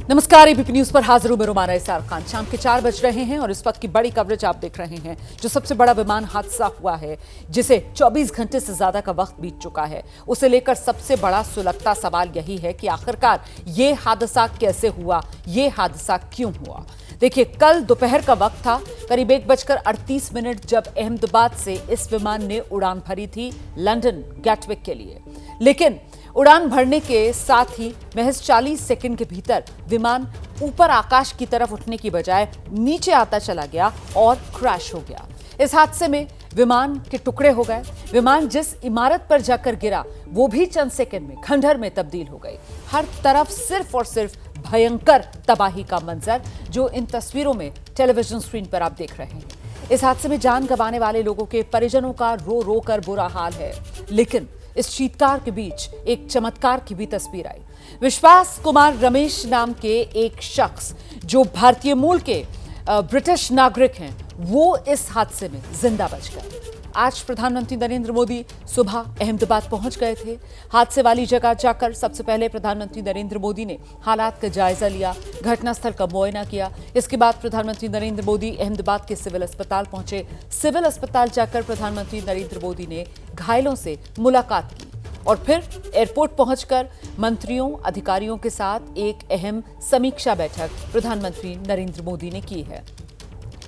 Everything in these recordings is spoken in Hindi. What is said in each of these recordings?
नमस्कार, एबीपी न्यूज पर हाजिर हूं मैं रुमाना इसार खान। शाम के 4 बज रहे हैं और इस वक्त की बड़ी कवरेज आप देख रहे हैं। जो सबसे बड़ा विमान हादसा हुआ है, जिसे 24 घंटे से ज्यादा का वक्त बीत चुका है, उसे लेकर सबसे बड़ा सुलगता सवाल यही है कि आखिरकार ये हादसा कैसे हुआ, ये हादसा क्यों हुआ। देखिए, कल दोपहर का वक्त था, करीब 1:38 जब अहमदाबाद से इस विमान ने उड़ान भरी थी लंदन गैटविक के लिए। लेकिन उड़ान भरने के साथ ही महज 40 सेकंड के भीतर विमान ऊपर आकाश की तरफ उठने की बजाय नीचे आता चला गया और क्रैश हो गया। इस हादसे में विमान के टुकड़े हो गए। विमान जिस इमारत पर जाकर गिरा वो भी चंद सेकंड में खंडहर में तब्दील हो गई। हर तरफ सिर्फ और सिर्फ भयंकर तबाही का मंजर, जो इन तस्वीरों में टेलीविजन स्क्रीन पर आप देख रहे हैं। इस हादसे में जान गंवाने वाले लोगों के परिजनों का रो रो कर बुरा हाल है, लेकिन इस चीत्कार के बीच एक चमत्कार की भी तस्वीर आई। विश्वास कुमार रमेश नाम के एक शख्स, जो भारतीय मूल के ब्रिटिश नागरिक हैं, वो इस हादसे में जिंदा बच गए। आज प्रधानमंत्री नरेंद्र मोदी सुबह अहमदाबाद पहुंच गए थे। हादसे वाली जगह जाकर सबसे पहले प्रधानमंत्री नरेंद्र मोदी ने हालात का जायजा लिया, घटनास्थल का मुआयना किया। इसके बाद प्रधानमंत्री नरेंद्र मोदी अहमदाबाद के सिविल अस्पताल पहुंचे। सिविल अस्पताल जाकर प्रधानमंत्री नरेंद्र मोदी ने घायलों से मुलाकात की और फिर एयरपोर्ट पहुंचकर मंत्रियों, अधिकारियों के साथ एक अहम समीक्षा बैठक प्रधानमंत्री नरेंद्र मोदी ने की है।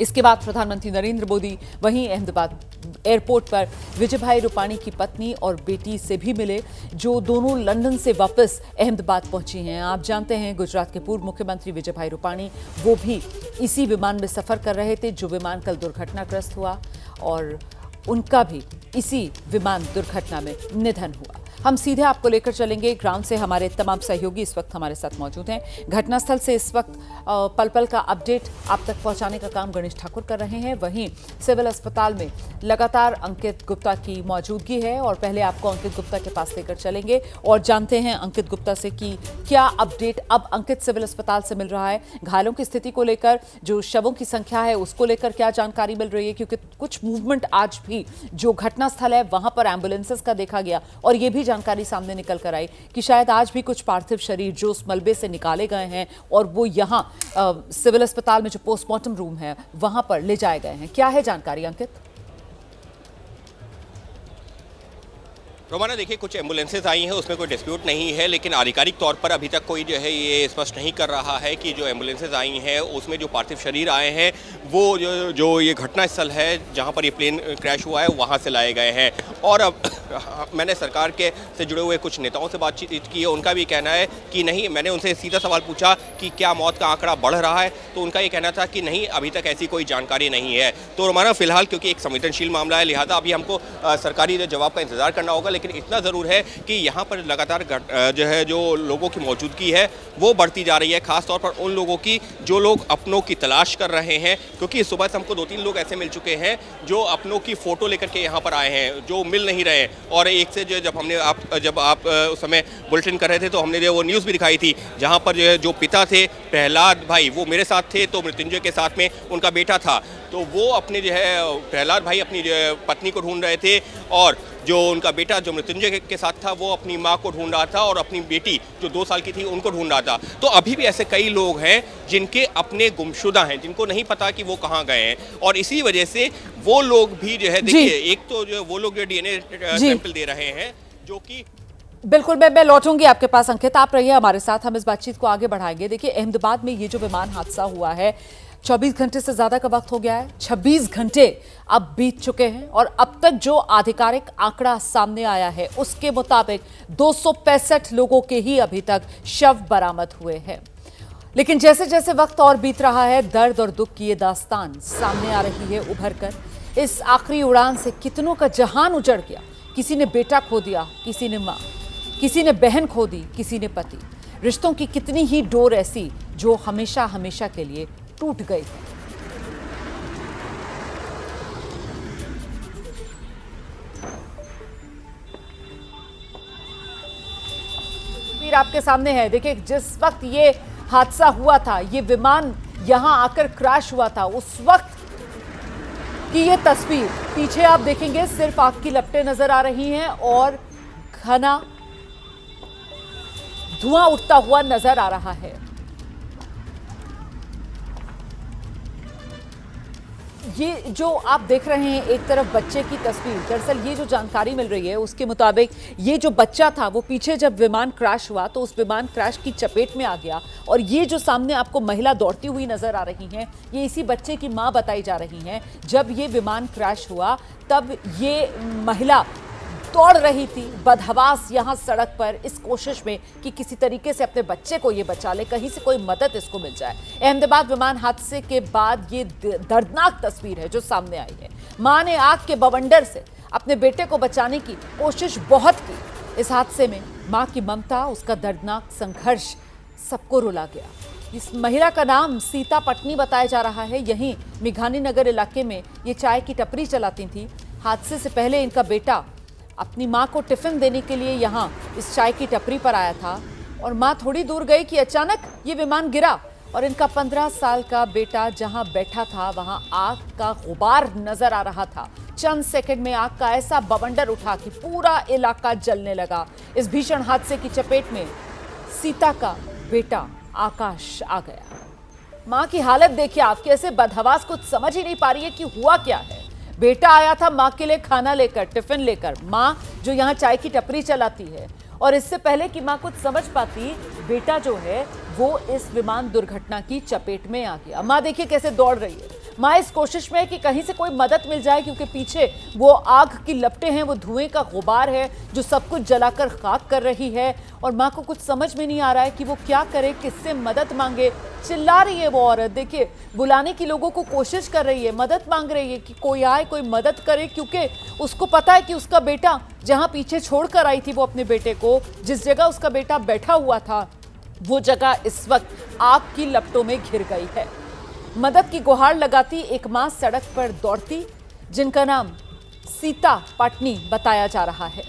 इसके बाद प्रधानमंत्री नरेंद्र मोदी वहीं अहमदाबाद एयरपोर्ट पर विजय भाई रूपाणी की पत्नी और बेटी से भी मिले, जो दोनों लंदन से वापस अहमदाबाद पहुंची हैं। आप जानते हैं, गुजरात के पूर्व मुख्यमंत्री विजय भाई रूपाणी वो भी इसी विमान में सफर कर रहे थे, जो विमान कल दुर्घटनाग्रस्त हुआ और उनका भी इसी विमान दुर्घटना में निधन हुआ। हम सीधे आपको लेकर चलेंगे ग्राउंड से। हमारे तमाम सहयोगी इस वक्त हमारे साथ मौजूद हैं। घटनास्थल से इस वक्त पल पल का अपडेट आप तक पहुंचाने का काम गणेश ठाकुर कर रहे हैं। वहीं सिविल अस्पताल में लगातार अंकित गुप्ता की मौजूदगी है और पहले आपको अंकित गुप्ता के पास लेकर चलेंगे और जानते हैं अंकित गुप्ता से कि क्या अपडेट अब अंकित सिविल अस्पताल से मिल रहा है। घायलों की स्थिति को लेकर, जो शवों की संख्या है उसको लेकर क्या जानकारी मिल रही है, क्योंकि कुछ मूवमेंट आज भी जो घटनास्थल है वहां पर एम्बुलेंसेस का देखा गया और ये भी जानकारी सामने निकल कर आई कि शायद आज भी कुछ पार्थिव शरीर जो उस मलबे से निकाले गए हैं और वो यहां सिविल अस्पताल में जो पोस्टमार्टम रूम है वहां पर ले जाए गए हैं। क्या है जानकारी अंकित? रोमाना, देखिए, कुछ एम्बुलेंसेज आई हैं, उसमें कोई डिस्प्यूट नहीं है, लेकिन आधिकारिक तौर पर अभी तक कोई जो है ये स्पष्ट नहीं कर रहा है कि जो एम्बुलेंसेज आई हैं उसमें जो पार्थिव शरीर आए हैं वो जो ये घटनास्थल है जहां पर ये प्लेन क्रैश हुआ है वहां से लाए गए हैं। और अब मैंने सरकार के से जुड़े हुए कुछ नेताओं से बातचीत की है, उनका भी कहना है कि नहीं। मैंने उनसे सीधा सवाल पूछा कि क्या मौत का आंकड़ा बढ़ रहा है, तो उनका ये कहना था कि नहीं, अभी तक ऐसी कोई जानकारी नहीं है। तो रोमाना, फिलहाल क्योंकि एक संवेदनशील मामला है, लिहाजा अभी हमको सरकारी जवाब का इंतजार करना होगा। लेकिन इतना ज़रूर है कि यहाँ पर लगातार जो लोगों की मौजूदगी है वो बढ़ती जा रही है, खासतौर पर उन लोगों की जो लोग अपनों की तलाश कर रहे हैं। क्योंकि सुबह से हमको 2-3 लोग ऐसे मिल चुके हैं जो अपनों की फ़ोटो लेकर के यहाँ पर आए हैं, जो मिल नहीं रहे। और एक से जो जब आप उस समय बुलेटिन कर रहे थे तो हमने जो वो न्यूज़ भी दिखाई थी, जहाँ पर जो पिता थे प्रहलाद भाई, वो मेरे साथ थे, तो मृत्युंजय के साथ में उनका बेटा था। तो वो अपने जो है प्रहलाद भाई अपनी पत्नी को ढूंढ रहे थे और जो उनका बेटा जो मृत्युंजय के साथ था वो अपनी माँ को ढूंढ रहा था और अपनी बेटी जो 2 साल की थी उनको ढूंढ रहा था। तो अभी भी ऐसे कई लोग हैं जिनके अपने गुमशुदा हैं, जिनको नहीं पता कि वो कहाँ गए हैं। और इसी वजह से वो लोग भी जो है, देखिए, एक तो जो वो लोग जो डीएनए सैंपल दे रहे हैं, जो कि बिल्कुल मैं लौटूंगी आपके पास अंकित, आप रहिए हमारे साथ, हम इस बातचीत को आगे बढ़ाएंगे। देखिए, अहमदाबाद में ये जो विमान हादसा हुआ है, 24 घंटे से ज्यादा का वक्त हो गया है, 26 घंटे अब बीत चुके हैं और अब तक जो आधिकारिक आंकड़ा सामने आया है उसके मुताबिक 265 लोगों के ही अभी तक शव बरामद हुए हैं। लेकिन जैसे जैसे वक्त और बीत रहा है, दर्द और दुख की ये दास्तान सामने आ रही है उभर कर। इस आखिरी उड़ान से कितनों का जहान उजड़ गया। किसी ने बेटा खो दिया, किसी ने मां, किसी ने बहन खो दी, किसी ने पति। रिश्तों की कितनी ही डोर ऐसी जो हमेशा हमेशा के लिए टूट गई है। तस्वीर आपके सामने है। देखिए, जिस वक्त ये हादसा हुआ था, ये विमान यहां आकर क्रैश हुआ था, उस वक्त की ये तस्वीर। पीछे आप देखेंगे सिर्फ आग की लपटें नजर आ रही हैं और घना धुआं उठता हुआ नजर आ रहा है। ये जो आप देख रहे हैं एक तरफ बच्चे की तस्वीर, दरअसल ये जो जानकारी मिल रही है उसके मुताबिक ये जो बच्चा था वो पीछे जब विमान क्रैश हुआ तो उस विमान क्रैश की चपेट में आ गया, और ये जो सामने आपको महिला दौड़ती हुई नजर आ रही हैं ये इसी बच्चे की मां बताई जा रही हैं। जब ये विमान क्रैश हुआ तब ये महिला दौड़ रही थी बदहवास यहाँ सड़क पर इस कोशिश में कि किसी तरीके से अपने बच्चे को ये बचा ले, कहीं से कोई मदद इसको मिल जाए। अहमदाबाद विमान हादसे के बाद ये दर्दनाक तस्वीर है जो सामने आई है। मां ने आग के बवंडर से अपने बेटे को बचाने की कोशिश बहुत की। इस हादसे में मां की ममता, उसका दर्दनाक संघर्ष सबको रुला गया। इस महिला का नाम सीता पटनी बताया जा रहा है। यहीं मेघानी नगर इलाके में ये चाय की टपरी चलाती थी। हादसे से पहले इनका बेटा अपनी मां को टिफिन देने के लिए यहाँ इस चाय की टपरी पर आया था, और मां थोड़ी दूर गई कि अचानक ये विमान गिरा और इनका 15 साल का बेटा जहां बैठा था वहां आग का गुबार नजर आ रहा था। चंद सेकंड में आग का ऐसा बवंडर उठा कि पूरा इलाका जलने लगा। इस भीषण हादसे की चपेट में सीता का बेटा आकाश आ गया। मां की हालत देखिए आप, कैसे बदहवास, कुछ समझ ही नहीं पा रही है कि हुआ क्या है। बेटा आया था मां के लिए खाना लेकर, टिफिन लेकर, मां जो यहाँ चाय की टपरी चलाती है, और इससे पहले कि मां कुछ समझ पाती बेटा जो है वो इस विमान दुर्घटना की चपेट में आ गया। मां देखिए कैसे दौड़ रही है। मां इस कोशिश में है कि कहीं से कोई मदद मिल जाए, क्योंकि पीछे वो आग की लपटें हैं, वो धुएं का गुबार है जो सब कुछ जलाकर खाक कर रही है, और मां को कुछ समझ में नहीं आ रहा है कि वो क्या करे, किससे मदद मांगे। चिल्ला रही है वो औरत, देखिए बुलाने की लोगों को कोशिश कर रही है, मदद मांग रही है कि कोई आए, कोई मदद करे, क्योंकि उसको पता है कि उसका बेटा जहां पीछे छोड़कर आई थी वो अपने बेटे को, जिस जगह उसका बेटा बैठा हुआ था वो जगह इस वक्त आग की लपटों में घिर गई है। मदद की गुहार लगाती एक मां सड़क पर दौड़ती, जिनका नाम सीता पाटनी बताया जा रहा है।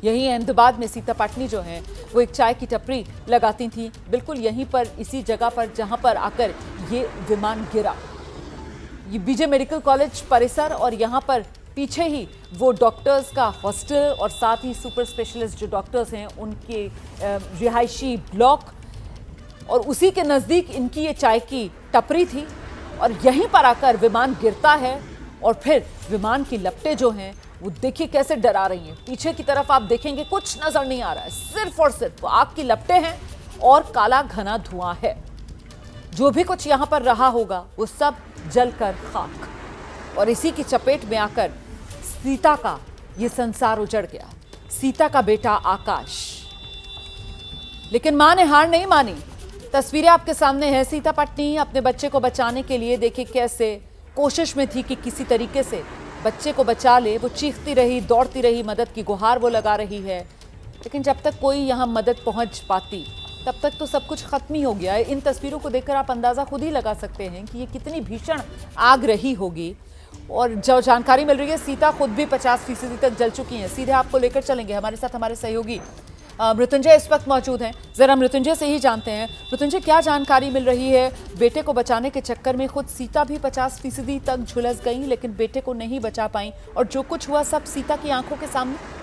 यहीं अहमदाबाद में सीता पाटनी जो है वो एक चाय की टपरी लगाती थी, बिल्कुल यहीं पर, इसी जगह पर जहां पर आकर ये विमान गिरा। ये बीजे मेडिकल कॉलेज परिसर, और यहाँ पर पीछे ही वो डॉक्टर्स का हॉस्टल और साथ ही सुपर स्पेशलिस्ट जो डॉक्टर्स हैं उनके रिहायशी ब्लॉक, और उसी के नज़दीक इनकी ये चाय की टपरी थी। और यहीं पर आकर विमान गिरता है, और फिर विमान की लपटें जो हैं वो देखिए कैसे डरा रही हैं। पीछे की तरफ आप देखेंगे कुछ नजर नहीं आ रहा है, सिर्फ और सिर्फ आग की लपटें हैं और काला घना धुआं है। जो भी कुछ यहाँ पर रहा होगा वो सब जलकर खाक, और इसी की चपेट में आकर सीता का ये संसार उजड़ गया, सीता का बेटा आकाश। लेकिन मां ने हार नहीं मानी। तस्वीरें आपके सामने है। सीता पटनी अपने बच्चे को बचाने के लिए देखिए कैसे कोशिश में थी कि किसी तरीके से बच्चे को बचा ले। वो चीखती रही, दौड़ती रही, मदद की गुहार वो लगा रही है, लेकिन जब तक कोई यहाँ मदद पहुँच पाती तब तक तो सब कुछ खत्म ही हो गया है। इन तस्वीरों को देखकर आप अंदाज़ा खुद ही लगा सकते हैं कि ये कितनी भीषण आग रही होगी। और जो जानकारी मिल रही है सीता खुद भी 50% तक जल चुकी हैं। सीधे आपको लेकर चलेंगे, हमारे साथ हमारे सहयोगी मृत्युंजय इस वक्त मौजूद हैं। जरा मृत्युंजय से ही जानते हैं, मृत्युंजय क्या जानकारी मिल रही है? बेटे को बचाने के चक्कर में खुद सीता भी 50% तक झुलस गई, लेकिन बेटे को नहीं बचा पाई, और जो कुछ हुआ सब सीता की आंखों के सामने।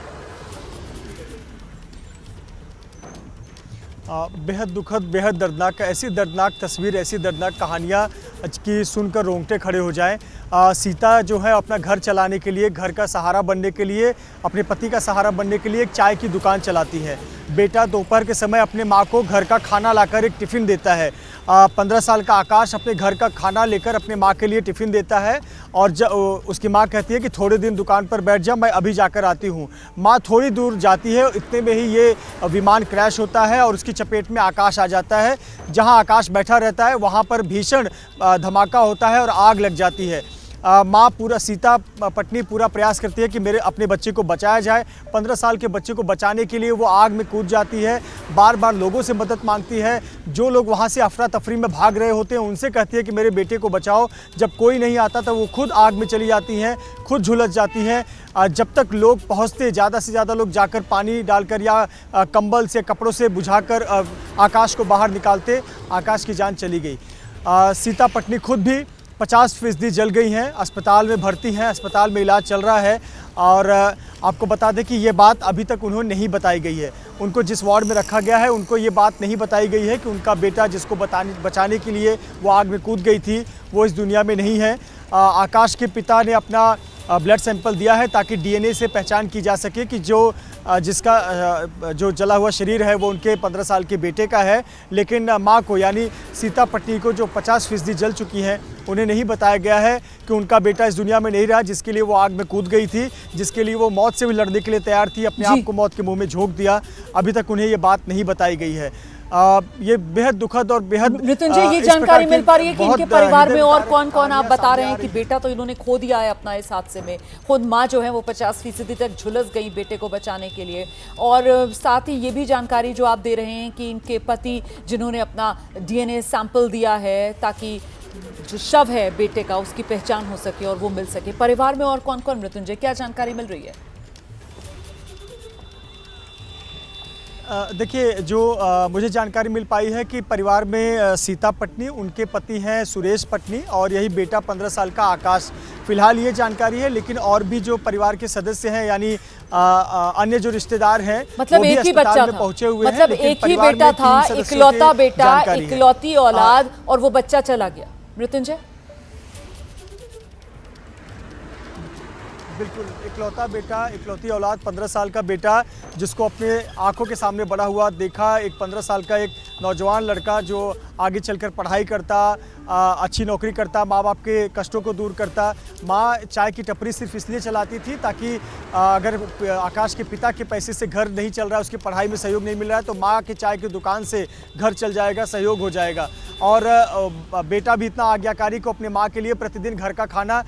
बेहद दुखद, बेहद दर्दनाक, ऐसी दर्दनाक तस्वीर, ऐसी दर्दनाक कहानियाँ की सुनकर रोंगटे खड़े हो जाएं। सीता जो है अपना घर चलाने के लिए, घर का सहारा बनने के लिए, अपने पति का सहारा बनने के लिए एक चाय की दुकान चलाती है। बेटा दोपहर के समय अपने माँ को घर का खाना लाकर एक टिफ़िन देता है। 15 साल का आकाश अपने घर का खाना लेकर अपने माँ के लिए टिफ़िन देता है, और उसकी माँ कहती है कि थोड़े दिन दुकान पर बैठ जा, मैं अभी जाकर आती हूँ। माँ थोड़ी दूर जाती है, इतने में ही ये विमान क्रैश होता है और उसकी चपेट में आकाश आ जाता है। जहाँ आकाश बैठा रहता है वहाँ पर भीषण धमाका होता है और आग लग जाती है। सीता पटनी पूरा प्रयास करती है कि मेरे अपने बच्चे को बचाया जाए। 15 साल के बच्चे को बचाने के लिए वो आग में कूद जाती है, बार बार लोगों से मदद मांगती है। जो लोग वहाँ से अफरा तफरी में भाग रहे होते हैं उनसे कहती है कि मेरे बेटे को बचाओ। जब कोई नहीं आता तो वो खुद आग में चली जाती हैं, खुद झुलस जाती हैं। जब तक लोग पहुँचते, ज़्यादा से ज़्यादा लोग जाकर पानी डालकर या कंबल से, कपड़ों से बुझाकर आकाश को बाहर निकालते, आकाश की जान चली गई। सीता पटनी खुद भी 50% जल गई हैं, अस्पताल में भर्ती हैं, अस्पताल में इलाज चल रहा है। और आपको बता दें कि ये बात अभी तक उन्होंने नहीं बताई गई है। उनको जिस वार्ड में रखा गया है उनको ये बात नहीं बताई गई है कि उनका बेटा जिसको बचाने के लिए वो आग में कूद गई थी वो इस दुनिया में नहीं है। आकाश के पिता ने अपना ब्लड सैंपल दिया है ताकि डीएनए से पहचान की जा सके कि जिसका जो जला हुआ शरीर है वो उनके 15 साल के बेटे का है। लेकिन मां को यानी सीता पटनी को जो 50% जल चुकी हैं, उन्हें नहीं बताया गया है कि उनका बेटा इस दुनिया में नहीं रहा, जिसके लिए वो आग में कूद गई थी, जिसके लिए वो मौत से भी लड़ने के लिए तैयार थी, अपने आप को मौत के मुंह में झोंक दिया। अभी तक उन्हें ये बात नहीं बताई गई है। ये बेहद दुखद और बेहद मृत्युंजय, ये जानकारी मिल पा रही है कि इनके परिवार में और कौन कौन, आप बता रहे हैं कि बेटा तो इन्होंने खो दिया है अपना इस हादसे में, खुद माँ जो है वो 50% तक झुलस गई बेटे को बचाने के लिए, और साथ ही ये भी जानकारी जो आप दे रहे हैं कि इनके पति जिन्होंने अपना डीएनए सैंपल दिया है ताकि जो शव है बेटे का उसकी पहचान हो सके और वो मिल सके। परिवार में और कौन कौन, मृत्युंजय, क्या जानकारी मिल रही है? देखिए, जो मुझे जानकारी मिल पाई है कि परिवार में सीता पटनी, उनके पति हैं सुरेश पटनी और यही बेटा 15 साल का आकाश। फिलहाल ये जानकारी है, लेकिन और भी जो परिवार के सदस्य हैं यानी अन्य जो रिश्तेदार हैं, मतलब एक ही बच्चा था, पहुंचे हुए मतलब एक ही बेटा था, इकलौता बेटा, इकलौती औलाद, और वो बच्चा चला गया। मृत्युंजय, बिल्कुल इकलौता बेटा, इकलौती औलाद, 15 साल का बेटा जिसको अपने आंखों के सामने बड़ा हुआ देखा, एक 15 साल का एक नौजवान लड़का जो आगे चलकर पढ़ाई करता, अच्छी नौकरी करता, माँ बाप के कष्टों को दूर करता। माँ चाय की टपरी सिर्फ इसलिए चलाती थी ताकि अगर आकाश के पिता के पैसे से घर नहीं चल रहा है, उसकी पढ़ाई में सहयोग नहीं मिल रहा है, तो माँ के चाय की दुकान से घर चल जाएगा, सहयोग हो जाएगा। और बेटा भी इतना आज्ञाकारी को अपने माँ के लिए प्रतिदिन घर का खाना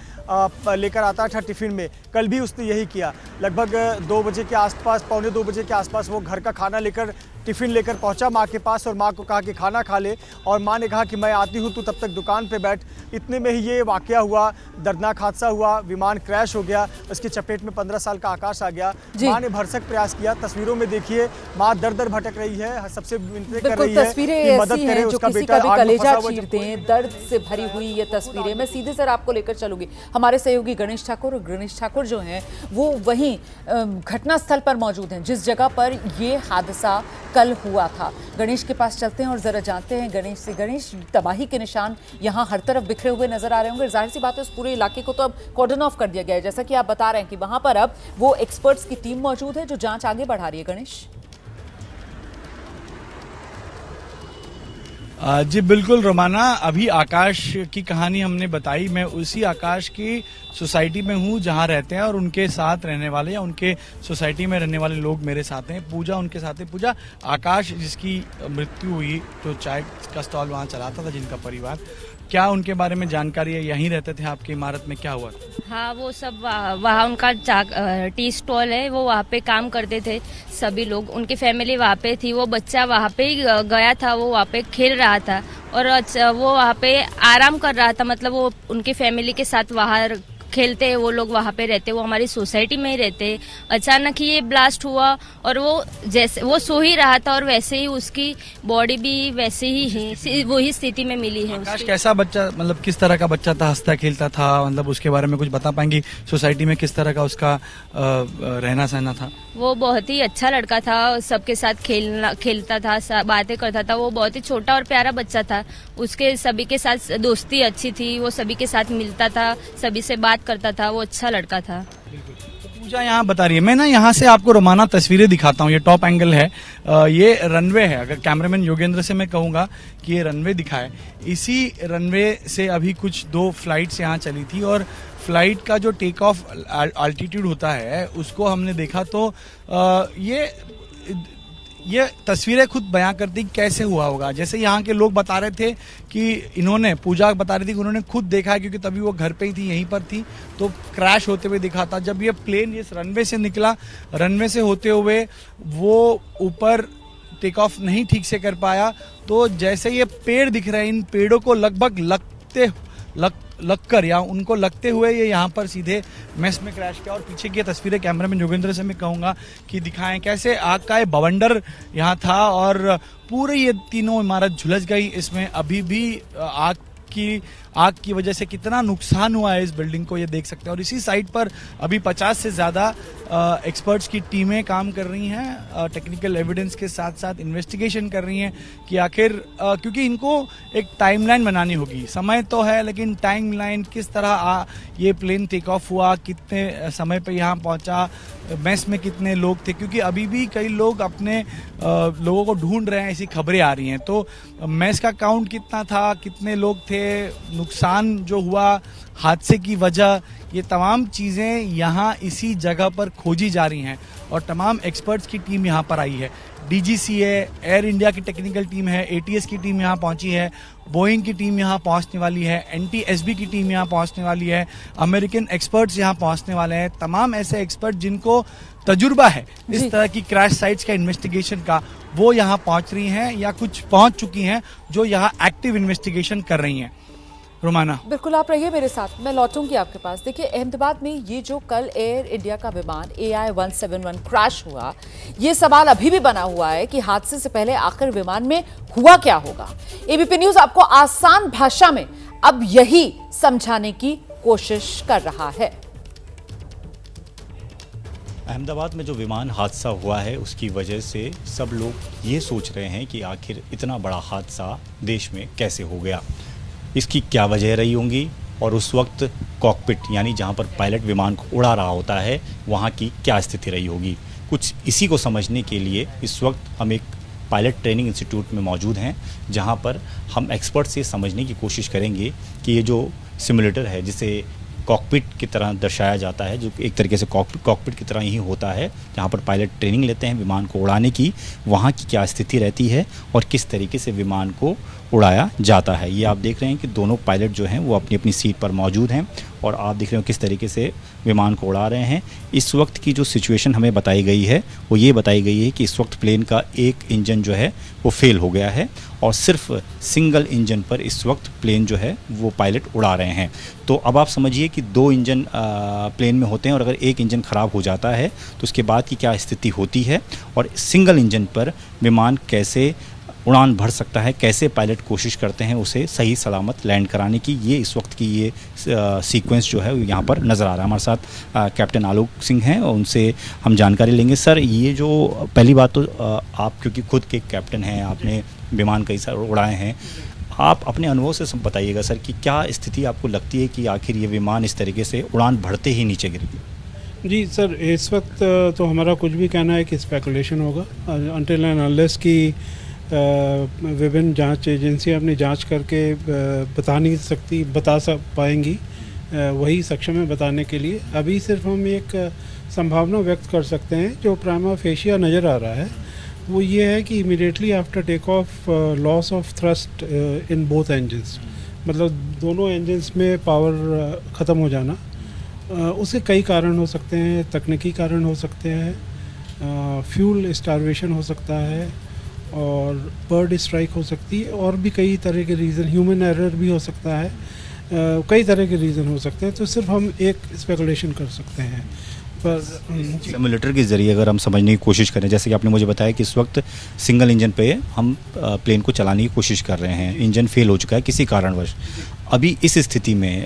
लेकर आता था टिफ़िन में। कल भी उसने यही किया। लगभग 2 बजे के आसपास, पौने 2 बजे के आसपास वो घर का खाना लेकर, टिफ़िन लेकर पहुंचा माँ के पास और माँ को कहा कि खाना खा ले, और माँ ने कहा कि मैं आती हूँ, तू तब तक दुकान पे बैठ। इतने में ही ये वाकया हुआ, दर्दनाक हादसा हुआ, विमान क्रैश हो गया, उसकी चपेट में 15 साल का आकाश आ गया। माँ ने भरसक प्रयास किया। तस्वीरों में देखिए माँ दर-दर भटक रही है, सबसे विनती कर रही है कि मदद करे, उसका बेटा कलेजा चीरते हैं, दर्द से भरी हुई ये तस्वीरें। मैं सीधे सर आपको लेकर चलूंगी, हमारे सहयोगी गणेश ठाकुर। और गणेश ठाकुर जो हैं वो वहीं घटनास्थल पर मौजूद हैं जिस जगह पर ये हादसा कल हुआ था। गणेश के पास चलते हैं और जरा जानते हैं गणेश से। गणेश, तबाही के निशान यहाँ हर तरफ बिखरे हुए नजर आ रहे होंगे। जाहिर सी बात है उस पूरे इलाके को तो अब कॉर्डन ऑफ कर दिया गया है, जैसा कि आप बता रहे हैं कि वहां पर अब वो एक्सपर्ट्स की टीम मौजूद है जो जांच आगे बढ़ा रही है। गणेश जी बिल्कुल रोमाना, अभी आकाश की कहानी हमने बताई। मैं उसी आकाश की सोसाइटी में हूँ जहाँ रहते हैं और उनके साथ रहने वाले या उनके सोसाइटी में रहने वाले लोग मेरे साथ हैं। पूजा उनके साथ है। पूजा, आकाश जिसकी मृत्यु हुई, जो चाय का स्टॉल वहाँ चलाता था, जिनका परिवार, क्या उनके बारे में जानकारी है? यहीं रहते थे आपकी इमारत में, क्या हुआ? हाँ, वो सब वहाँ उनका टी स्टॉल है, वो वहाँ पे काम करते थे सभी लोग, उनकी फैमिली वहाँ पे थी। वो बच्चा वहाँ पे ही गया था, वो वहाँ पे खेल रहा था और वो वहाँ पे आराम कर रहा था, मतलब वो उनकी फैमिली के साथ वहाँ खेलते हैं, वो लोग वहाँ पे रहते, वो हमारी सोसाइटी में ही रहते। अचानक ही ये ब्लास्ट हुआ और वो जैसे वो सो ही रहा था और वैसे ही उसकी बॉडी भी वैसे ही है, वही स्थिति में मिली है। आकाश कैसा बच्चा, मतलब किस तरह का बच्चा था? हंसता खेलता था, मतलब उसके बारे में कुछ बता पाएंगी? सोसाइटी में किस तरह का उसका रहना सहना था? वो बहुत ही अच्छा लड़का था, सबके साथ खेलता था, बातें करता था। वो बहुत ही छोटा और प्यारा बच्चा था, उसके सभी के साथ दोस्ती अच्छी थी, वो सभी के साथ मिलता था, सभी से बात करता था, वो अच्छा लड़का था। तो पूजा यहाँ बता रही है, मैं ना यहाँ से आपको रोमाना तस्वीरें दिखाता हूँ। ये टॉप एंगल है, ये रनवे है। अगर कैमरामैन योगेंद्र से मैं कहूँगा कि ये रनवे दिखाए, इसी रनवे से अभी कुछ 2 फ्लाइट्स यहाँ चली थी और फ्लाइट का जो टेक ऑफ अल्टीट्यूड होता है उसको हमने देखा तो ये तस्वीरें खुद बयां करती कैसे हुआ होगा। जैसे यहाँ के लोग बता रहे थे कि इन्होंने, पूजा बता रही थी कि उन्होंने खुद देखा है, क्योंकि तभी वो घर पे ही थी, यहीं पर थी, तो क्रैश होते हुए दिखा था। जब ये प्लेन इस रनवे से निकला, रनवे से होते हुए वो ऊपर टेक ऑफ नहीं ठीक से कर पाया, तो जैसे ये पेड़ दिख रहे हैं, इन पेड़ों को लगभग लगकर या उनको लगते हुए ये यहाँ पर सीधे मेस में क्रैश किया। और पीछे की तस्वीरें कैमरामैन योगेंद्र से मैं कहूँगा कि दिखाएं कैसे आग का ये बवंडर यहाँ था और पूरी ये तीनों इमारत झुलस गई। इसमें अभी भी आग आग की वजह से कितना नुकसान हुआ है इस बिल्डिंग को, ये देख सकते हैं। और इसी साइट पर अभी 50 से ज़्यादा एक्सपर्ट्स की टीमें काम कर रही हैं, टेक्निकल एविडेंस के साथ साथ इन्वेस्टिगेशन कर रही हैं कि आखिर क्योंकि इनको एक टाइमलाइन बनानी होगी। समय तो है लेकिन टाइमलाइन किस तरह ये प्लेन टेक ऑफ हुआ, कितने समय पे यहाँ पहुँचा, मेस में कितने लोग थे, क्योंकि अभी भी कई लोग अपने लोगों को ढूंढ रहे हैं, ऐसी खबरें आ रही हैं। तो मेस का काउंट कितना था, कितने लोग थे, नुकसान जो हुआ, हादसे की वजह, ये तमाम चीज़ें यहाँ इसी जगह पर खोजी जा रही हैं और तमाम एक्सपर्ट्स की टीम यहाँ पर आई है। डीजीसी है, एयर इंडिया की टेक्निकल टीम है, एटीएस की टीम यहाँ पहुंची है, बोइंग की टीम यहाँ पहुंचने वाली है, एनटीएसबी की टीम यहाँ पहुंचने वाली है, अमेरिकन एक्सपर्ट्स यहाँ पहुंचने वाले हैं। तमाम ऐसे एक्सपर्ट जिनको तजुर्बा है इस तरह की क्रैश साइट्स का इन्वेस्टिगेशन का, वो यहाँ पहुंच रही हैं या कुछ पहुंच चुकी हैं जो यहाँ एक्टिव इन्वेस्टिगेशन कर रही हैं। रोमाना, बिल्कुल आप रहिए मेरे साथ, मैं लौटूंगी आपके पास। देखिए अहमदाबाद में ये जो कल एयर इंडिया का विमान AI-171 क्रैश हुआ, ये सवाल अभी भी बना हुआ है कि हादसे से पहले आखिर विमान में हुआ क्या होगा। एबीपी न्यूज आपको आसान भाषा में अब यही समझाने की कोशिश कर रहा है। अहमदाबाद में जो विमान हादसा हुआ है उसकी वजह से सब लोग ये सोच रहे हैं कि आखिर इतना बड़ा हादसा देश में कैसे हो गया, इसकी क्या वजह रही होंगी और उस वक्त कॉकपिट यानी जहां पर पायलट विमान को उड़ा रहा होता है वहां की क्या स्थिति रही होगी। कुछ इसी को समझने के लिए इस वक्त हम एक पायलट ट्रेनिंग इंस्टीट्यूट में मौजूद हैं, जहां पर हम एक्सपर्ट से समझने की कोशिश करेंगे कि ये जो सिमुलेटर है जिसे कॉकपिट की तरह दर्शाया जाता है, जो एक तरीके से कॉकपिट की तरह ही होता है, जहाँ पर पायलट ट्रेनिंग लेते हैं विमान को उड़ाने की, वहाँ की क्या स्थिति रहती है और किस तरीके से विमान को उड़ाया जाता है। ये आप देख रहे हैं कि दोनों पायलट जो हैं वो अपनी अपनी सीट पर मौजूद हैं और आप देख रहे हो किस तरीके से विमान को उड़ा रहे हैं। इस वक्त की जो सिचुएशन हमें बताई गई है वो ये बताई गई है कि इस वक्त प्लेन का एक इंजन जो है वो फेल हो गया है और सिर्फ सिंगल इंजन पर इस वक्त प्लेन जो है वो पायलट उड़ा रहे हैं। तो अब आप समझिए कि 2 इंजन प्लेन में होते हैं और अगर एक इंजन ख़राब हो जाता है तो उसके बाद की क्या स्थिति होती है और सिंगल इंजन पर विमान कैसे उड़ान भर सकता है, कैसे पायलट कोशिश करते हैं उसे सही सलामत लैंड कराने की। ये इस वक्त की ये सीक्वेंस जो है यहाँ पर नज़र आ रहा है। हमारे साथ कैप्टन आलोक सिंह हैं और उनसे हम जानकारी लेंगे। सर, ये जो पहली बात तो आप क्योंकि खुद के कैप्टन हैं, आपने विमान कई सारे उड़ाए हैं, आप अपने अनुभव से सब बताइएगा सर कि क्या स्थिति आपको लगती है कि आखिर ये विमान इस तरीके से उड़ान भरते ही नीचे गिर गया। जी सर, इस वक्त तो हमारा कुछ भी कहना है कि स्पेकुलेशन होगा अनटिल एंड अनलेस की विभिन्न जांच एजेंसियां अपनी जांच करके बता पाएंगी, वही सक्षम है बताने के लिए। अभी सिर्फ हम एक संभावना व्यक्त कर सकते हैं जो प्राइमा फेशिया नज़र आ रहा है, वो ये है कि immediately after take off loss of thrust in both engines, मतलब दोनों इंजन्स में पावर ख़त्म हो जाना। उसके कई कारण हो सकते हैं, तकनीकी कारण हो सकते हैं, फ्यूल स्टारवेशन हो सकता है और बर्ड स्ट्राइक हो सकती है और भी कई तरह के रीज़न, ह्यूमन एरर भी हो सकता है, कई तरह के रीज़न हो सकते हैं। तो सिर्फ हम एक स्पेकुलेशन कर सकते हैं। पर सिमुलेटर के ज़रिए अगर हम समझने की कोशिश करें, जैसे कि आपने मुझे बताया कि इस वक्त सिंगल इंजन पे हम प्लेन को चलाने की कोशिश कर रहे हैं, इंजन फेल हो चुका है किसी कारणवश, अभी इस स्थिति में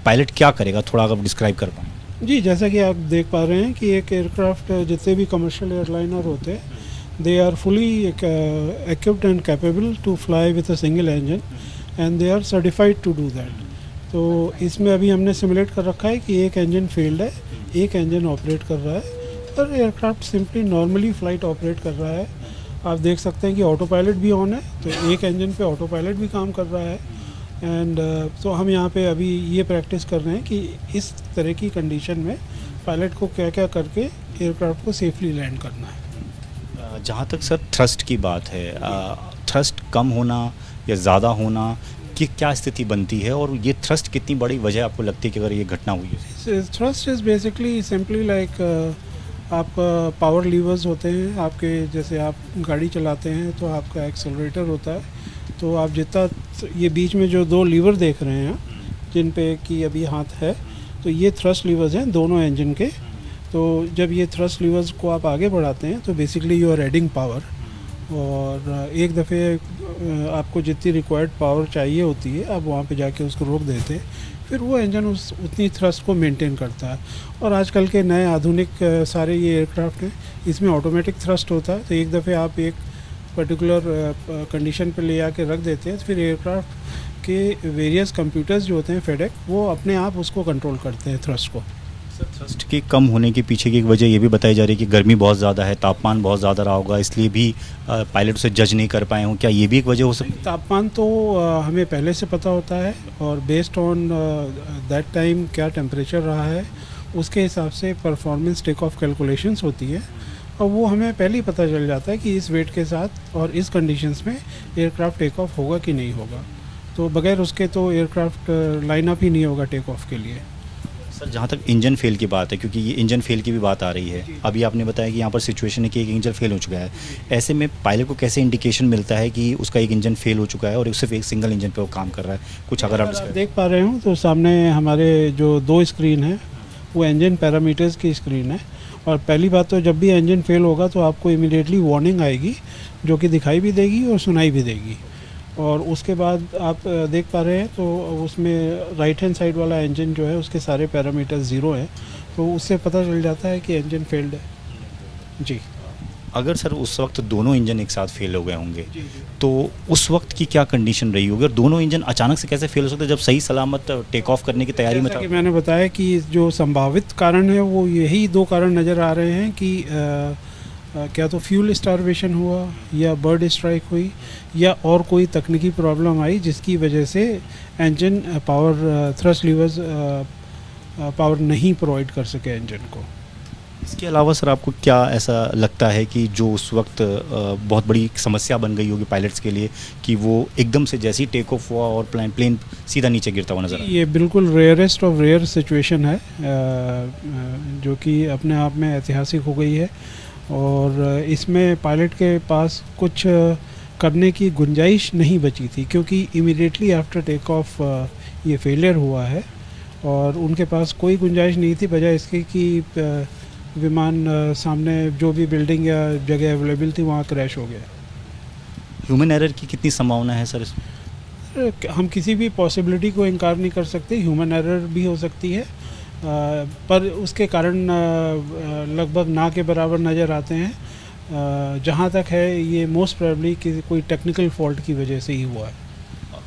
पायलट क्या करेगा, थोड़ा अगर डिस्क्राइब कर पाएँ। जी, जैसा कि आप देख पा रहे हैं कि एक एयरक्राफ्ट जितने भी कमर्शियल एयरलाइनर होते हैं, they are fully equipped and capable to fly with a single engine and they are certified to do that। तो इसमें अभी हमने सिमुलेट कर रखा है कि एक इंजन फेल्ड है, एक इंजन ऑपरेट कर रहा है और aircraft simply normally flight operate कर रहा है। आप देख सकते हैं कि ऑटो पायलट भी ऑन है, तो एक इंजन पे ऑटो पायलट भी काम कर रहा है। एंड तो हम यहाँ पे अभी ये प्रैक्टिस कर रहे हैं कि इस तरह की कंडीशन में पायलट को क्या क्या करके एयरक्राफ्ट को सेफली लैंड करना है। जहाँ तक सर थ्रस्ट की बात है, थ्रस्ट कम होना या ज़्यादा होना की क्या स्थिति बनती है और ये थ्रस्ट कितनी बड़ी वजह आपको लगती है कि अगर ये घटना हुई है। Thrust is basically simply like आपका पावर लीवर्स होते हैं आपके, जैसे आप गाड़ी चलाते हैं तो आपका एक्सेलरेटर होता है, तो आप जितना ये बीच में जो 2 लीवर देख रहे हैं जिन पे कि अभी हाथ है, तो ये थ्रस्ट लीवर्स हैं दोनों इंजन के। तो जब ये थ्रस्ट लीवर्स को आप आगे बढ़ाते हैं तो basically you are adding power और एक दफ़े आपको जितनी रिक्वायर्ड पावर चाहिए होती है आप वहाँ पे जाके उसको रोक देते हैं, फिर वो इंजन उतनी थ्रस्ट को मेंटेन करता है। और आजकल के नए आधुनिक सारे ये एयरक्राफ्ट हैं, इसमें ऑटोमेटिक थ्रस्ट होता है, तो एक दफ़े आप एक पर्टिकुलर कंडीशन पे ले आके रख देते हैं, तो फिर एयरक्राफ्ट के वेरियस कंप्यूटर्स जो होते हैं फेडेक, वो अपने आप उसको कंट्रोल करते हैं थ्रस्ट को। सर थ्रस्ट के कम होने के पीछे की एक वजह ये भी बताई जा रही है कि गर्मी बहुत ज़्यादा है, तापमान बहुत ज़्यादा रहा होगा, इसलिए भी पायलट उसे जज नहीं कर पाए हों, क्या ये भी एक वजह हो सकती है? तापमान तो हमें पहले से पता होता है, और बेस्ड ऑन दैट टाइम क्या टेम्परेचर रहा है उसके हिसाब से परफॉर्मेंस टेक ऑफ कैलकुलेशंस होती है, और वो हमें पहले ही पता चल जाता है कि इस वेट के साथ और इस कंडीशंस में एयरक्राफ्ट टेक ऑफ होगा कि नहीं होगा। तो बगैर उसके तो एयरक्राफ्ट लाइन अप ही नहीं होगा टेक ऑफ के लिए। सर जहाँ तक इंजन फेल की बात है, क्योंकि ये इंजन फेल की भी बात आ रही है, अभी आपने बताया कि यहाँ पर सिचुएशन है कि एक इंजन फेल हो चुका है, ऐसे में पायलट को कैसे इंडिकेशन मिलता है कि उसका एक इंजन फेल हो चुका है और सिर्फ एक सिंगल इंजन पे वो काम कर रहा है? कुछ अगर आप देख पा रहे हो तो सामने हमारे जो 2 स्क्रीन है वो इंजन पैरामीटर्स की स्क्रीन है, और पहली बात तो जब भी इंजन फेल होगा तो आपको इमीडिएटली वार्निंग आएगी जो कि दिखाई भी देगी और सुनाई भी देगी। और उसके बाद आप देख पा रहे हैं तो उसमें राइट हैंड साइड वाला इंजन जो है उसके सारे पैरामीटर्स 0 हैं, तो उससे पता चल जाता है कि इंजन फेल्ड है। जी, अगर सर उस वक्त दोनों इंजन एक साथ फेल हो गए होंगे तो उस वक्त की क्या कंडीशन रही होगी, और दोनों इंजन अचानक से कैसे फेल हो सकते हैं जब सही सलामत टेक ऑफ करने की तैयारी में था? जैसा कि मैंने बताया कि जो संभावित कारण है वो यही 2 कारण नज़र आ रहे हैं कि क्या तो फ्यूल स्टारवेशन हुआ या बर्ड स्ट्राइक हुई या और कोई तकनीकी प्रॉब्लम आई जिसकी वजह से engine power thrust levers power नहीं प्रोवाइड कर सके इंजन को। इसके अलावा सर आपको क्या ऐसा लगता है कि जो उस वक्त बहुत बड़ी समस्या बन गई होगी पायलट्स के लिए कि वो एकदम से जैसे ही टेक ऑफ हुआ और प्लेन सीधा नीचे गिरता हुआ नजर आया? ये बिल्कुल रेयरेस्ट ऑफ रेयर सिचुएशन है जो कि अपने आप में ऐतिहासिक हो गई है, और इसमें पायलट के पास कुछ करने की गुंजाइश नहीं बची थी, क्योंकि इमीडिएटली आफ्टर टेक ऑफ ये फेलियर हुआ है और उनके पास कोई गुंजाइश नहीं थी, बजाय इसके कि विमान सामने जो भी बिल्डिंग या जगह अवेलेबल थी वहाँ क्रैश हो गया। ह्यूमन एरर की कितनी संभावना है सर इसमें? हम किसी भी पॉसिबिलिटी को इनकार नहीं कर सकते, ह्यूमन एरर भी हो सकती है, पर उसके कारण लगभग ना के बराबर नज़र आते हैं। जहाँ तक है ये मोस्ट प्रोबेबली कि कोई टेक्निकल फॉल्ट की वजह से ही हुआ है।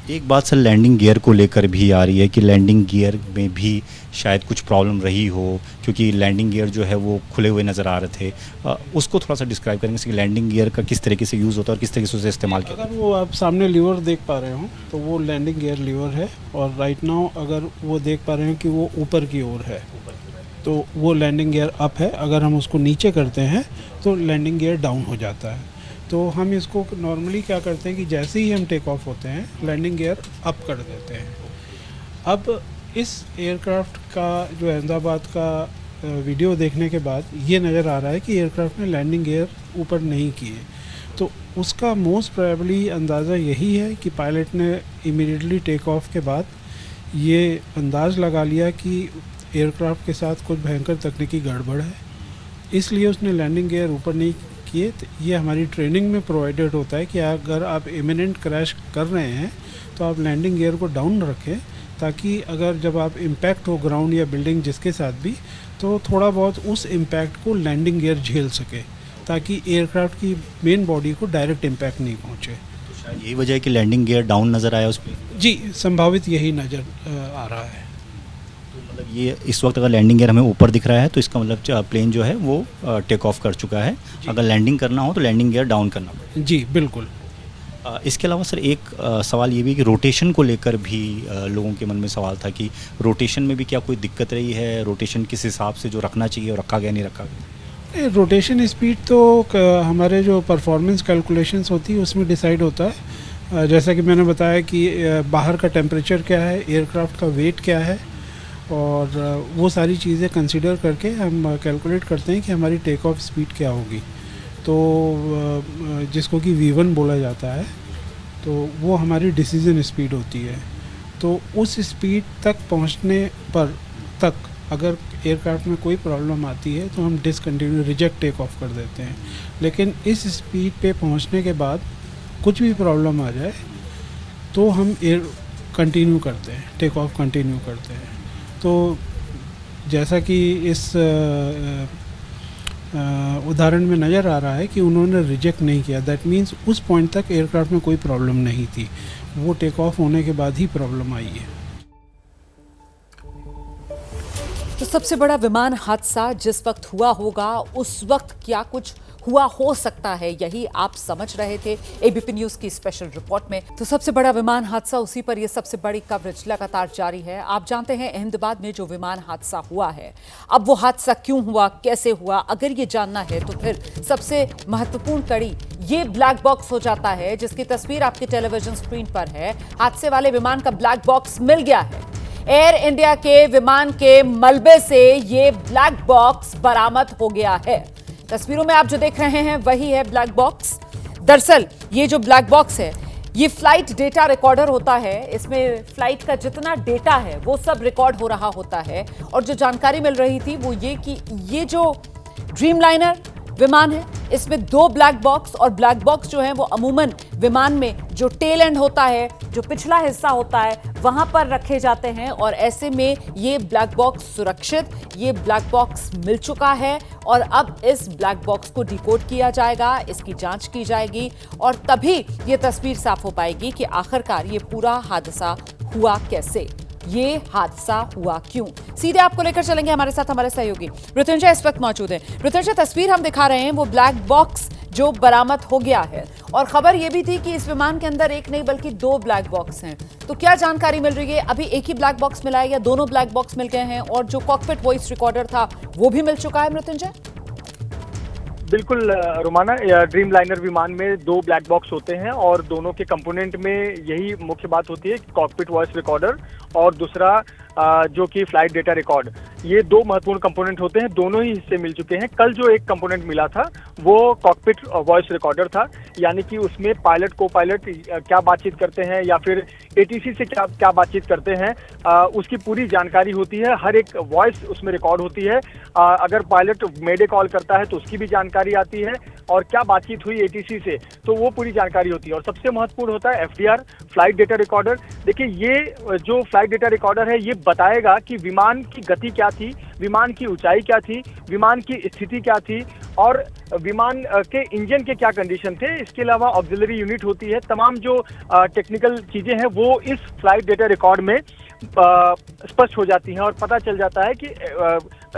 एक बात सर लैंडिंग गियर को लेकर भी आ रही है कि लैंडिंग गियर में भी शायद कुछ प्रॉब्लम रही हो, क्योंकि लैंडिंग गियर जो है वो खुले हुए नज़र आ रहे थे, उसको थोड़ा सा डिस्क्राइब करेंगे कि लैंडिंग गियर का किस तरीके से यूज़ होता है और किस तरीके से उसे इस्तेमाल किया? अगर वो आप सामने लीवर देख पा रहे हो तो वो लैंडिंग गियर लीवर है, और राइट नाउ अगर वो देख पा रहे हो कि वो ऊपर की ओर है तो वो लैंडिंग गियर अप है, अगर हम उसको नीचे करते हैं तो लैंडिंग गियर डाउन हो जाता है। तो हम इसको नॉर्मली क्या करते हैं कि जैसे ही हम टेक ऑफ होते हैं लैंडिंग गियर अप कर देते हैं। अब इस एयरक्राफ्ट का जो अहमदाबाद का वीडियो देखने के बाद ये नज़र आ रहा है कि एयरक्राफ्ट ने लैंडिंग गियर ऊपर नहीं किए, तो उसका मोस्ट प्रोबेबली अंदाज़ा यही है कि पायलट ने इमीडिएटली टेक ऑफ के बाद ये अंदाज़ लगा लिया कि एयरक्राफ्ट के साथ कुछ भयंकर तकनीकी गड़बड़ है, इसलिए उसने लैंडिंग गियर ऊपर नहीं किए। ये हमारी ट्रेनिंग में प्रोवाइडेड होता है कि अगर आप इमिनेंट क्रैश कर रहे हैं तो आप लैंडिंग गियर को डाउन रखें, ताकि अगर जब आप इम्पैक्ट हो ग्राउंड या बिल्डिंग जिसके साथ भी, तो थोड़ा बहुत उस इम्पैक्ट को लैंडिंग गियर झेल सके, ताकि एयरक्राफ्ट की मेन बॉडी को डायरेक्ट इम्पैक्ट नहीं पहुँचे। तो शायद यही वजह है कि लैंडिंग गियर डाउन नज़र आया उस पर? जी, संभावित यही नज़र आ रहा है। मतलब ये इस वक्त अगर लैंडिंग गियर हमें ऊपर दिख रहा है तो इसका मतलब प्लेन जो है वो टेक ऑफ कर चुका है, अगर लैंडिंग करना हो तो लैंडिंग गियर डाउन करना पड़ेगा। जी बिल्कुल। इसके अलावा सर एक सवाल ये भी कि रोटेशन को लेकर भी लोगों के मन में सवाल था कि रोटेशन में भी क्या कोई दिक्कत रही है, रोटेशन किस हिसाब से जो रखना चाहिए और रखा गया नहीं रखा गया? रोटेशन स्पीड तो हमारे जो परफॉर्मेंस कैलकुलेशंस होती है उसमें डिसाइड होता है। जैसा कि मैंने बताया कि बाहर का टेम्परेचर क्या है, एयरक्राफ्ट का वेट क्या है, और वो सारी चीज़ें कंसीडर करके हम कैलकुलेट करते हैं कि हमारी टेक ऑफ स्पीड क्या होगी। तो जिसको कि V1 बोला जाता है, तो वो हमारी डिसीजन स्पीड होती है। तो उस स्पीड तक पहुंचने पर तक अगर एयरक्राफ्ट में कोई प्रॉब्लम आती है तो हम डिसकंटिन्यू रिजेक्ट टेक ऑफ कर देते हैं। लेकिन इस स्पीड पे पहुंचने के बाद कुछ भी प्रॉब्लम आ जाए तो हम एयर कंटिन्यू करते हैं, टेक ऑफ कंटिन्यू करते हैं। तो जैसा कि इस उदाहरण में नज़र आ रहा है कि उन्होंने रिजेक्ट नहीं किया, दैट मीन्स उस पॉइंट तक एयरक्राफ्ट में कोई प्रॉब्लम नहीं थी, वो टेक ऑफ होने के बाद ही प्रॉब्लम आई है। तो सबसे बड़ा विमान हादसा जिस वक्त हुआ होगा उस वक्त क्या कुछ हुआ हो सकता है, यही आप समझ रहे थे एबीपी न्यूज की स्पेशल रिपोर्ट में। तो सबसे बड़ा विमान हादसा, उसी पर यह सबसे बड़ी कवरेज लगातार जारी है। आप जानते हैं अहमदाबाद में जो विमान हादसा हुआ है, अब वो हादसा क्यों हुआ, कैसे हुआ, अगर ये जानना है तो फिर सबसे महत्वपूर्ण कड़ी ये ब्लैक बॉक्स हो जाता है, जिसकी तस्वीर आपके टेलीविजन स्क्रीन पर है। हादसे वाले विमान का ब्लैक बॉक्स मिल गया है। एयर इंडिया के विमान के मलबे से ये ब्लैक बॉक्स बरामद हो गया है। तस्वीरों में आप जो देख रहे हैं वही है ब्लैक बॉक्स। दरअसल ये जो ब्लैक बॉक्स है ये फ्लाइट डेटा रिकॉर्डर होता है। इसमें फ्लाइट का जितना डेटा है वो सब रिकॉर्ड हो रहा होता है। और जो जानकारी मिल रही थी वो ये कि ये जो ड्रीमलाइनर विमान है इसमें 2 ब्लैक बॉक्स, और ब्लैक बॉक्स जो है वो अमूमन विमान में जो टेल एंड होता है, जो पिछला हिस्सा होता है, वहां पर रखे जाते हैं। और ऐसे में ये ब्लैक बॉक्स सुरक्षित, ये ब्लैक बॉक्स मिल चुका है और अब इस ब्लैक बॉक्स को डिकोड किया जाएगा, इसकी जांच की जाएगी और तभी ये तस्वीर साफ हो पाएगी कि आखिरकार ये पूरा हादसा हुआ कैसे, ये हादसा हुआ क्यों। सीधे आपको लेकर चलेंगे, हमारे साथ हमारे सहयोगी मृत्युंजय इस वक्त मौजूद है। मृत्युंजय, तस्वीर हम दिखा रहे हैं वो ब्लैक बॉक्स जो बरामद हो गया है, और खबर ये भी थी कि इस विमान के अंदर एक नहीं बल्कि 2 ब्लैक बॉक्स हैं। तो क्या जानकारी मिल रही है, अभी एक ही ब्लैक बॉक्स मिला है या दोनों ब्लैक बॉक्स मिल गए हैं, और जो कॉकपिट वॉइस रिकॉर्डर था वो भी मिल चुका है? मृत्युंजय, बिल्कुल रोमाना, ड्रीम लाइनर विमान में 2 ब्लैक बॉक्स होते हैं और दोनों के कंपोनेंट में यही मुख्य बात होती है, कॉकपिट वॉइस रिकॉर्डर और दूसरा जो कि फ्लाइट डेटा रिकॉर्ड। ये 2 महत्वपूर्ण कंपोनेंट होते हैं, दोनों ही हिस्से मिल चुके हैं। कल जो एक कंपोनेंट मिला था वो कॉकपिट वॉइस रिकॉर्डर था, यानी कि उसमें पायलट को पायलट क्या बातचीत करते हैं या फिर एटीसी से क्या बातचीत करते हैं, उसकी पूरी जानकारी होती है। हर एक वॉइस उसमें रिकॉर्ड होती है। अगर पायलट मेडे कॉल करता है तो उसकी भी जानकारी आती है, और क्या बातचीत हुई एटीसी से तो वो पूरी जानकारी होती है। और सबसे महत्वपूर्ण होता है एफडीआर, फ्लाइट डेटा रिकॉर्डर। देखिए, ये जो फ्लाइट डेटा रिकॉर्डर है ये बताएगा कि विमान की गति क्या थी, विमान की ऊंचाई क्या थी, विमान की स्थिति क्या थी और विमान के इंजन के क्या कंडीशन थे। इसके अलावा ऑक्सिलरी यूनिट होती है। तमाम जो टेक्निकल चीजें हैं वो इस फ्लाइट डेटा रिकॉर्ड में स्पष्ट हो जाती हैं और पता चल जाता है कि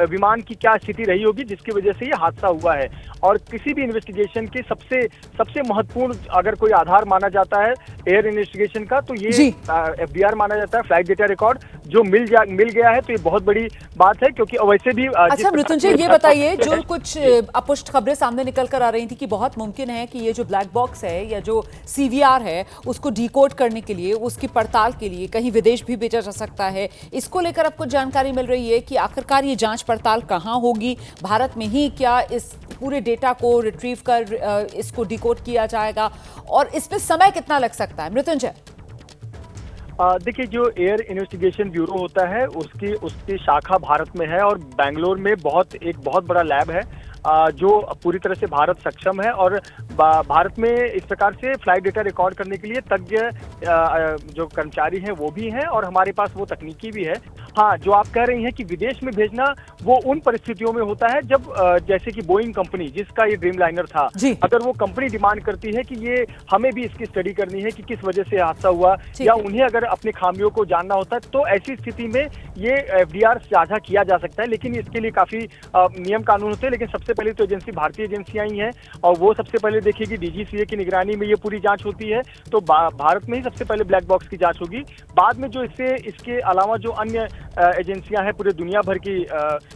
विमान की क्या स्थिति रही होगी जिसकी वजह से ये हादसा हुआ है। और किसी भी इन्वेस्टिगेशन के सबसे महत्वपूर्ण अगर कोई आधार माना जाता है एयर इन्वेस्टिगेशन का तो ये एफडीआर माना जाता है, फ्लाइट डेटा रिकॉर्ड। जो मिल गया है तो ये बहुत बड़ी बात है, क्योंकि वैसे भी अच्छा मृत्युंजय, ये बताइए, जो कुछ अपुष्ट खबरें सामने निकल कर आ रही थी कि बहुत मुमकिन है कि ये जो ब्लैक बॉक्स है या जो सीवीआर है उसको डिकोड करने के लिए, उसकी पड़ताल के लिए कहीं विदेश भी भेजा जा सकता है। इसको लेकर अब कुछ जानकारी मिल रही है कि आखिरकार ये जांच पड़ताल कहां होगी, भारत में ही क्या इस पूरे डेटा को रिट्रीव कर इसको डिकोड किया जाएगा, और इसमें समय कितना लग सकता है? मृत्युंजय, देखिए, जो एयर इन्वेस्टिगेशन ब्यूरो होता है उसकी शाखा भारत में है और बेंगलोर में एक बहुत बड़ा लैब है जो पूरी तरह से भारत सक्षम है। और भारत में इस प्रकार से फ्लाइट डेटा रिकॉर्ड करने के लिए तज्ञ जो कर्मचारी हैं वो भी हैं और हमारे पास वो तकनीकी भी है। हाँ, जो आप कह रही हैं कि विदेश में भेजना, वो उन परिस्थितियों में होता है जब जैसे कि बोइंग कंपनी जिसका ये ड्रीम लाइनर था, अगर वो कंपनी डिमांड करती है कि ये हमें भी इसकी स्टडी करनी है कि किस वजह से हादसा हुआ, या उन्हें अगर अपनी खामियों को जानना होता है, तो ऐसी स्थिति में ये एफडीआर साझा किया जा सकता है। लेकिन इसके लिए काफी नियम कानून होते हैं। लेकिन सबसे पहले तो एजेंसी, भारतीय एजेंसियां ही हैं और वो सबसे पहले देखिएगी, डीजीसीए की निगरानी में ये पूरी जांच होती है। तो भारत में ही सबसे पहले ब्लैक बॉक्स की जांच होगी। बाद में जो इसके अलावा जो अन्य एजेंसियां हैं पूरे दुनिया भर की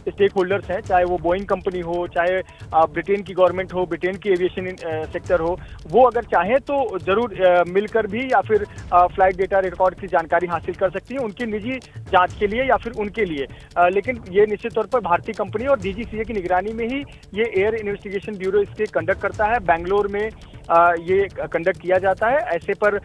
स्टेक होल्डर्स हैं, चाहे वो बोइंग कंपनी हो, चाहे ब्रिटेन की गवर्नमेंट हो, ब्रिटेन की एविएशन सेक्टर हो, वो अगर चाहें तो जरूर मिलकर भी या फिर फ्लाइट डेटा रिकॉर्ड की जानकारी हासिल कर सकती है उनकी निजी जांच के लिए या फिर उनके लिए। लेकिन ये निश्चित तौर पर भारतीय कंपनी और डीजीसीए की निगरानी में ही ये एयर इन्वेस्टिगेशन ब्यूरो इसके कंडक्ट करता है। बेंगलोर में ये कंडक्ट किया जाता है। ऐसे पर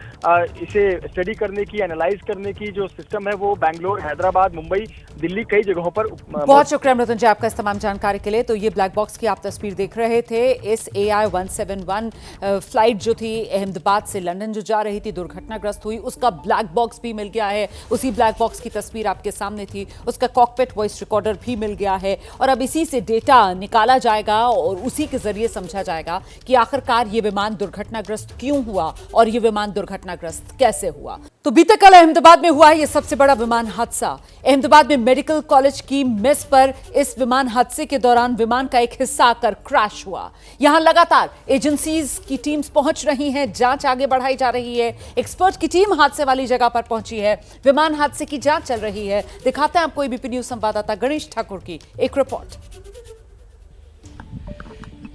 इसे स्टडी करने की, एनालाइज करने की जो सिस्टम है वो बैंगलोर, हैदराबाद, मुंबई, दिल्ली कई जगहों पर बहुत शुक्रिया मृत्युंजय जी आपका इस तमाम जानकारी के लिए। तो ये ब्लैक बॉक्स की आप तस्वीर देख रहे थे। इस AI-171 फ्लाइट जो थी अहमदाबाद से लंदन जो जा रही थी, दुर्घटनाग्रस्त हुई, उसका ब्लैक बॉक्स भी मिल गया है। उसी ब्लैक बॉक्स की तस्वीर आपके सामने थी, उसका कॉकपिट वॉइस रिकॉर्डर भी मिल गया है और अब इसी से डेटा निकाला जाएगा और उसी के जरिए समझा जाएगा कि आखिरकार ये विमान दुर्घटनाग्रस्त क्यों हुआ और ये विमान दुर्घटनाग्रस्त कैसे हुआ। तो बीते कल अहमदाबाद में हुआ है ये सबसे बड़ा विमान हादसा। अहमदाबाद में मेडिकल कॉलेज की मेस पर इस विमान हादसे के दौरान विमान का एक हिस्सा आकर क्रैश हुआ। यहां लगातार एजेंसीज की टीम्स पहुंच रही हैं, जांच आगे बढ़ाई जा रही है। एक्सपर्ट की टीम हादसे वाली जगह पर पहुंची है, विमान हादसे की जांच चल रही है। दिखाते हैं आपको एबीपी न्यूज संवाददाता गणेश ठाकुर की एक रिपोर्ट।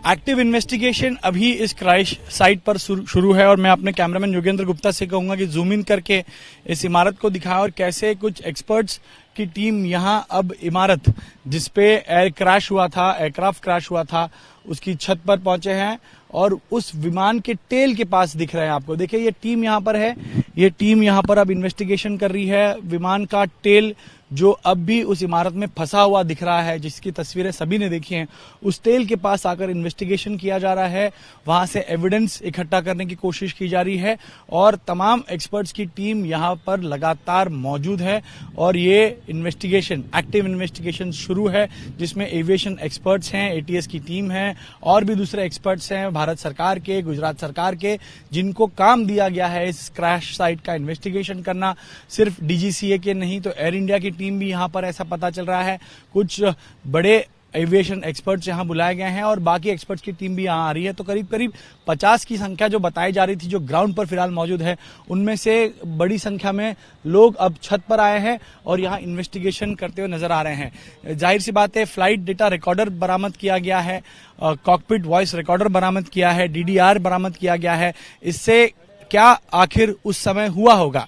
एक्टिव इन्वेस्टिगेशन अभी इस क्रैश साइट पर शुरू है और मैं अपने कैमरामैन योगेंद्र गुप्ता से कहूंगा कि जूम इन करके इस इमारत को दिखाएं और कैसे कुछ एक्सपर्ट्स की टीम यहां अब इमारत जिसपे एयरक्राफ्ट क्रैश हुआ था उसकी छत पर पहुंचे हैं और उस विमान के टेल के पास दिख रहे हैं आपको। देखिए ये टीम यहां पर है, ये टीम यहां पर अब इन्वेस्टिगेशन कर रही है। विमान का टेल जो अब भी उस इमारत में फंसा हुआ दिख रहा है, जिसकी तस्वीरें सभी ने देखी हैं, उस टेल के पास आकर इन्वेस्टिगेशन किया जा रहा है। वहां से एविडेंस इकट्ठा करने की कोशिश की जा रही है और तमाम एक्सपर्ट्स की टीम यहां पर लगातार मौजूद है और ये इन्वेस्टिगेशन, एक्टिव इन्वेस्टिगेशन शुरू है जिसमें एविएशन एक्सपर्ट्स हैं, एटीएस की टीम है और भी दूसरे एक्सपर्ट्स हैं भारत सरकार के, गुजरात सरकार के, जिनको काम दिया गया है इस क्रैश साइट का इन्वेस्टिगेशन करना। सिर्फ डीजीसीए के नहीं तो एयर इंडिया की टीम भी यहां पर, ऐसा पता चल रहा है। कुछ बड़े एविएशन एक्सपर्ट्स यहां बुलाए गए हैं और बाकी एक्सपर्ट्स की टीम भी यहां आ रही है। तो करीब करीब 50 की संख्या जो बताई जा रही थी, जो ग्राउंड पर फिलहाल मौजूद है, उनमें से बड़ी संख्या में लोग अब छत पर आए हैं और यहां इन्वेस्टिगेशन करते हुए नजर आ रहे हैं। जाहिर सी बात है, फ्लाइट डेटा रिकॉर्डर बरामद किया गया है, कॉकपिट वॉइस रिकॉर्डर बरामद किया है, डीडीआर बरामद किया गया है। इससे क्या आखिर उस समय हुआ होगा?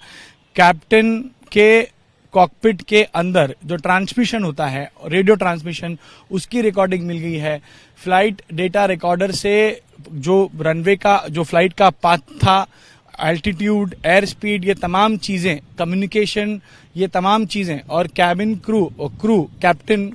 कैप्टन के कॉकपिट के अंदर जो ट्रांसमिशन होता है, रेडियो ट्रांसमिशन, उसकी रिकॉर्डिंग मिल गई है। फ्लाइट डेटा रिकॉर्डर से जो रनवे का, जो फ्लाइट का पाथ था, एल्टीट्यूड, एयर स्पीड, ये तमाम चीजें, कम्युनिकेशन, ये तमाम चीजें और cabin crew, captain,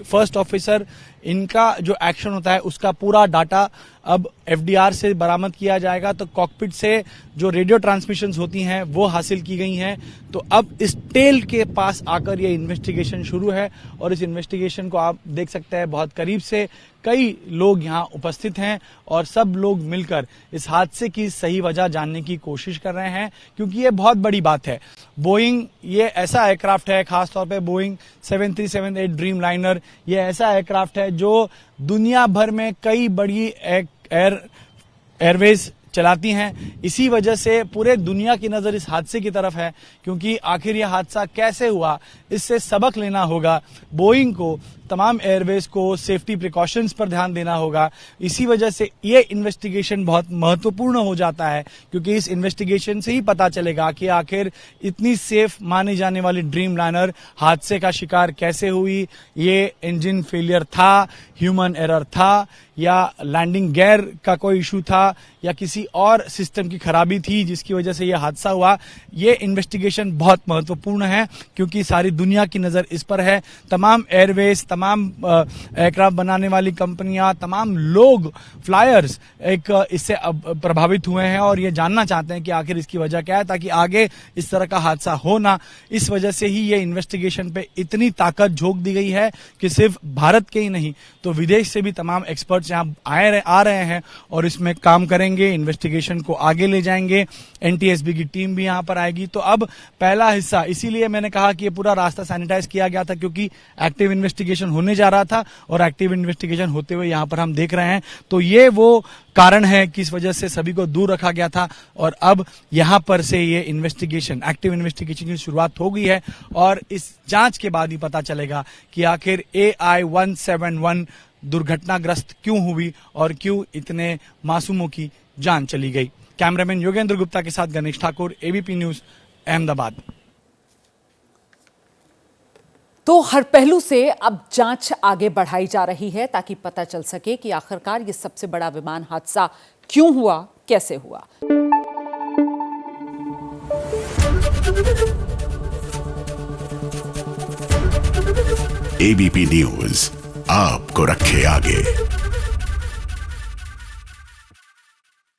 first officer, इनका जो एक्शन होता है उसका पूरा डाटा अब एफडीआर से बरामद किया जाएगा। तो कॉकपिट से जो रेडियो ट्रांसमिशंस होती हैं वो हासिल की गई हैं। तो अब इस टेल के पास आकर ये इन्वेस्टिगेशन शुरू है और इस इन्वेस्टिगेशन को आप देख सकते हैं बहुत करीब से। कई लोग यहाँ उपस्थित हैं और सब लोग मिलकर इस हादसे की सही वजह जानने की कोशिश कर रहे हैं, क्योंकि ये बहुत बड़ी बात है। बोइंग ये ऐसा एयरक्राफ्ट है, खासतौर पे बोइंग 737-8 ड्रीम लाइनर, ये ऐसा एयरक्राफ्ट है जो दुनिया भर में कई बड़ी एयरवेज चलाती हैं। इसी वजह से पूरे दुनिया की नजर इस हादसे की तरफ है, क्योंकि आखिर यह हादसा कैसे हुआ, इससे सबक लेना होगा। बोइंग को, तमाम एयरवेज को सेफ्टी प्रिकॉशंस पर ध्यान देना होगा। इसी वजह से ये इन्वेस्टिगेशन बहुत महत्वपूर्ण हो जाता है, क्योंकि इस इन्वेस्टिगेशन से ही पता चलेगा कि आखिर इतनी सेफ मानी जाने वाली ड्रीम लाइनर हादसे का शिकार कैसे हुई। ये इंजन फेलियर था, ह्यूमन एरर था, या लैंडिंग गियर का कोई इशू था, या किसी और सिस्टम की खराबी थी जिसकी वजह से यह हादसा हुआ। ये इन्वेस्टिगेशन बहुत महत्वपूर्ण है, क्योंकि सारी दुनिया की नजर इस पर है। तमाम एयरवेज, तमाम एयरक्राफ्ट बनाने वाली कंपनियां, तमाम लोग, फ्लायर्स इससे प्रभावित हुए हैं और ये जानना चाहते हैं कि आखिर इसकी वजह क्या है, ताकि आगे इस तरह का हादसा हो ना। इस वजह से ही ये इन्वेस्टिगेशन पे इतनी ताकत झोंक दी गई है कि सिर्फ भारत के ही नहीं तो विदेश से भी तमाम एक्सपर्ट्स यहाँ आ रहे हैं और इसमें काम करेंगे, इन्वेस्टिगेशन को आगे ले जाएंगे। एनटीएसबी की टीम भी यहाँ पर आएगी। तो अब पहला हिस्सा, इसीलिए मैंने कहा कि ये पूरा रास्ता सैनिटाइज किया गया था, क्योंकि एक्टिव इन्वेस्टिगेशन होने जा रहा था और एक्टिव इन्वेस्टिगेशन होते हुए यहाँ पर हम देख रहे हैं। तो ये वो कारण है कि इस वजह से सभी को दूर रखा गया था और अब यहाँ पर से ये इन्वेस्टिगेशन, एक्टिव इन्वेस्टिगेशन की शुरुआत हो गई है और इस जांच के बाद ही पता चलेगा कि आखिर AI-171 दुर्घटनाग्रस्त क्यों हुई और क्यों इतने मासूमों की जान चली गई। कैमरामैन योगेंद्र गुप्ता के साथ गणेश ठाकुर, एबीपी न्यूज, अहमदाबाद। तो हर पहलू से अब जांच आगे बढ़ाई जा रही है ताकि पता चल सके कि आखिरकार ये सबसे बड़ा विमान हादसा क्यों हुआ, कैसे हुआ। एबीपी न्यूज आपको रखे आगे।